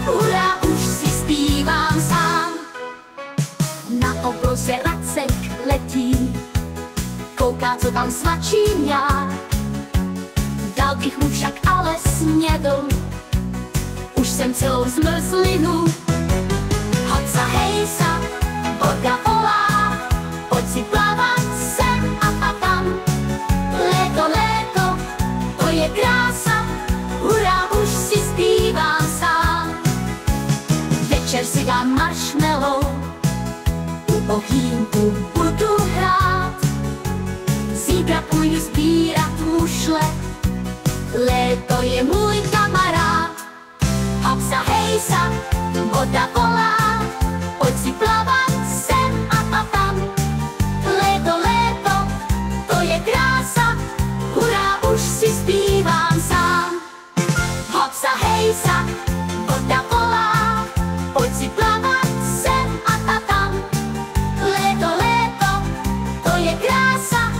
hurá, už si zpívám sám. Na obloze racek letí, kouká, co tam svačím já. Dal bych mu však ale snědl, už jsem celou zmrzlinu. Hopsa hejsa, voda volá, pojď si plavat sem a tam. Léto, léto, to je krása, hurá, už si zpívám sám. Večer si dám marshmallow, u ohýnku budu hrát. Zítra půjdu sbírat mušle, léto je můj kamarád. Hopsa hejsa, voda volá, pojď si plavat sem a tam. Léto, léto, to je krása, hurá, už si zpívám sám. Hopsa hejsa, voda volá, pojď si plavat sem a tam. Léto, léto, to je krása,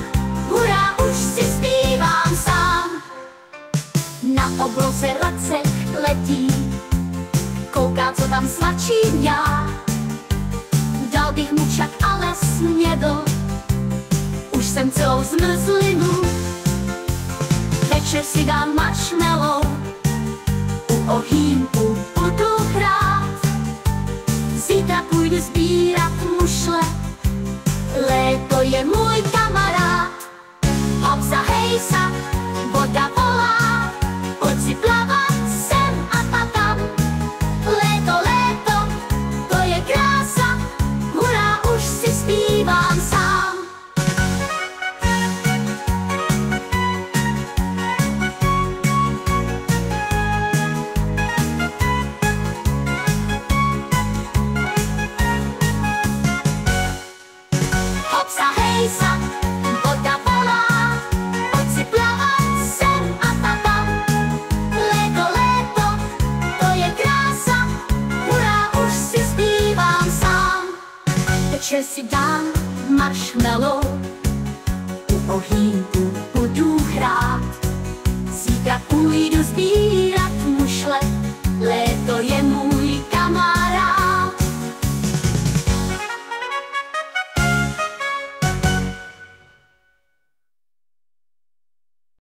hurá, už si zpívám sám. Na obloze racek letí, kouká, co tam svačím já. Dal bych mu však ale snědl, už jsem celou zmrzlinu. Večer si dám marshmallow, u ohýnku budu hrát. Zítra půjdu sbírat mušle, léto je můj kamarád. Hopsa hejsa, voda volá, pojď si plavat sem a tam. Léto, léto, to je krása, hurá, už si zpívám sám. Hopsa hejsa, voda volá, pojď si plavat sem a tam. Léto, léto, to je krása, hurá, už si zpívám sám. Večer si dám marshmallow, u ohýnku budu hrát. Zítra půjdu